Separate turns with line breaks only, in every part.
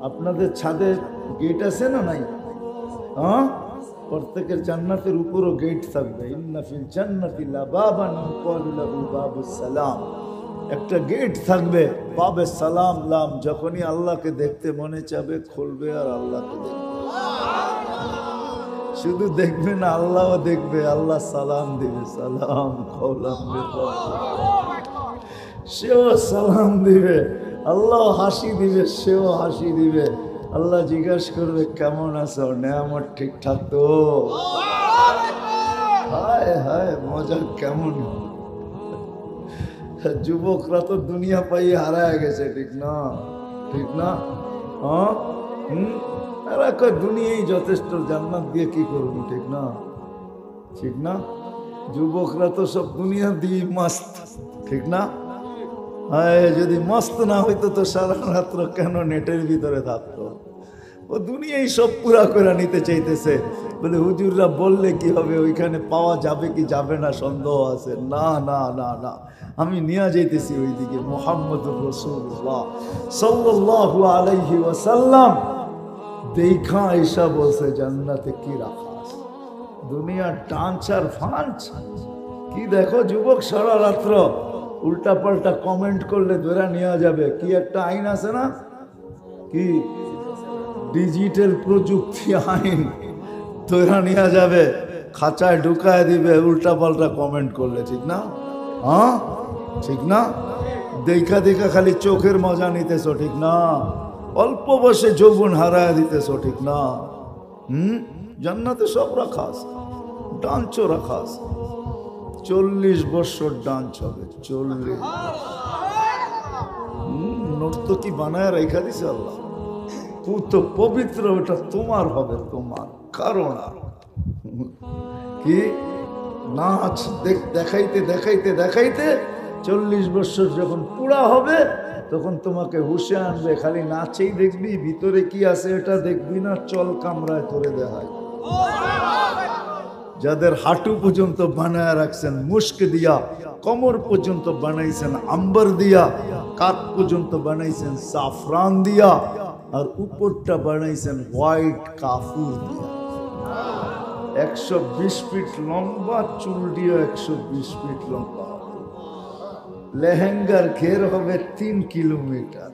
আপনাদের ছাদে গেট আছে না নাই? হ্যাঁ, প্রত্যেকের জান্নাতের উপরও গেট থাকবে। ইন্না ফিল জান্নাতি লাবাবান ইউকালু লাহু বাবুস সালাম, একটা গেট থাকবে, বাবে সালাম লাম। যখনই আল্লাহকে দেখতে মনে চাবে খুলবে আর আল্লাহকে দেখবে। শুধু দেখবে না, আল্লাহও দেখবে। আল্লাহ সালাম দিবে, সালাম কওলাম বিরহমান, সেও সালাম দিবে। আল্লাহ হাসি দিবে, সেও হাসি দিবে। আল্লাহ জিজ্ঞাসা করবে কেমন আছো, নেয়ামত ঠিকঠাক তো? হায় হায় মজা কেমন। যুবকরা তো দুনিয়া পাইয়ে হারায় গেছে, ঠিক না? ঠিক না? হ্যাঁ, এরা কয় দুনিয়াই যথেষ্ট, জান্নাত দিয়ে কি করবো, ঠিক না? ঠিক না? যুবকরা তো সব দুনিয়া দিয়ে মস্ত, ঠিক না? হ্যাঁ, যদি মস্ত না হইতো তো সারা রাত্র কেন নেটের ভিতরে থাকতো? ও দুনিয়াই সব পুরা করে নিতে চাইতেছে। বলে হুজুররা বললে কি হবে, ওইখানে পাওয়া যাবে কি যাবে না সন্দেহ আছে। না না না না, আমি নিয়ে যাইতেছি ওইদিকে। মুহাম্মদুর রাসূলুল্লাহ সাল্লাল্লাহু আলাইহি ওয়াসাল্লাম দেখা আয়েশা বলছে জান্নাতে কি রাখা আছে। দুনিয়ার ডান্স আর ফান্স কি দেখো যুবক, সারা রাত্র উল্টা পাল্টা কমেন্ট করলে ধরে নেওয়া যাবে। কি একটা আইন আছে না, কি ডিজিটাল প্রযুক্তি আইন, ধরে নেওয়া যাবে, খাঁচায় ঢুকায় দিবে উল্টা পাল্টা কমেন্ট করলে, ঠিক না? হ্যাঁ ঠিক না? দেখা দেখা খালি চোখের মজা নিতেছ, ঠিক না? অল্প বয়সে যৌবন হারায় দিতেছ, ঠিক না? জান্নাতে সব রাখা আছে, ডান্সও রাখা আছে। 40 বছর ডান্স হবে, 40। নর্তকী বানায় রেখা দিছে আল্লাহ। পুত পবিত্র, ওটা তোমার হবে, তোমার কারণ কি নাচ দেখাইতে দেখাইতে দেখাইতে 40 বছর যখন পুরা হবে তখন তোমাকে হুশে আনবে। খালি নাচেই দেখবি, ভিতরে কি আছে এটা দেখবি না, চল কামরায় ধরে দেখায়। যাদের হাঁটু পর্যন্ত বানায় রাখছেন মুস্ক দিয়া, কোমর পর্যন্ত বানাইছেন আম্বার দিয়া, কাঁধ পর্যন্ত বানাইছেন সাফরান দিয়া, আর উপরটা বানাইছেন হোয়াইট কাফুর দিয়া। 120 ফিট লম্বা, চুল দিয়ে 120 ফিট লম্বা। লেহেঙ্গার ঘের হবে 3 কিলোমিটার।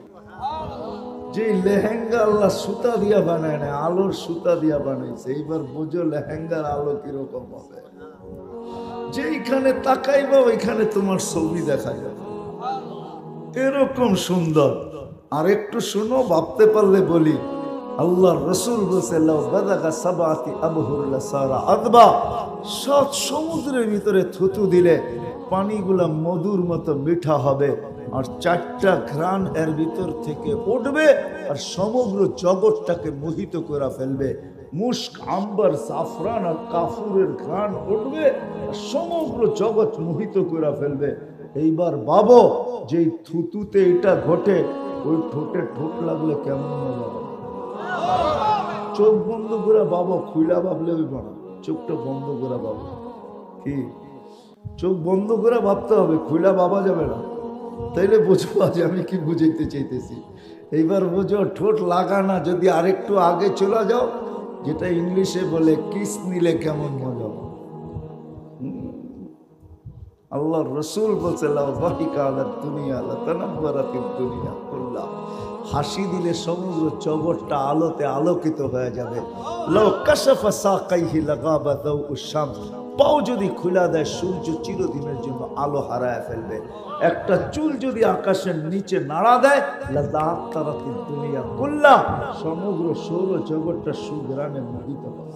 যে লেহেঙ্গা আল্লাহ সুতা দিয়া বানায় না, আলোর সুতা দিয়া বানাইছে। এইবার বোঝো লেহেঙ্গার আলো কিরকম হবে। যেইখানে তাকাইবা ওইখানে তোমার ছবি দেখা যাবে, এরকম সুন্দর। আর একটু শুনো, ভাবতে পারলে বলি। আল্লাহ রসুল বলছে সৎ সমুদ্রের ভিতরে থুতু দিলে পানিগুলা মধুর মতো মিঠা হবে, আর 4টা ঘ্রাণ এর ভিতর থেকে উঠবে আর সমগ্র জগৎটাকে মোহিত করে ফেলবে। মুস্ক, আম্বার, সাফরান আর কাফুরের ঘ্রাণ উঠবে আর সমগ্র জগৎ মোহিত করে ফেলবে। এইবার ভাবো, যেই থুতুতে এটা ঘটে, ওই ঠোঁটে ঠোঁট লাগলে কেমন মজা হবে। চোখ বন্ধ করে ভাবো, খুইলা ভাবলে ওই না, চোখটা বন্ধ করে ভাবো। কি চোখ বন্ধ করে ভাবতে হবে, খুইলা ভাবা যাবে না। তাইলে বুঝবো যে আমি কি বুঝাইতে চাইতেছি। এইবার বুঝো, ঠোঁট লাগানা যদি আরেকটু আগে চলে যাও, যেটা ইংলিশে বলে কিস নিলে কেমন মজা। আল্লাহ রসুল বলছে হাসি দিলে সমগ্র জগৎটা আলোতে আলোকিত হয়ে যাবে। পাও যদি খুলা দেয়, সূর্য চিরদিনের জন্য আলো হারায় ফেলবে। একটা চুল যদি আকাশের নিচে নাড়া দেয়, দুনিয়া কুল্লা, সমগ্র সৌর জগৎটা সুগ্রামে মোহিত হবে।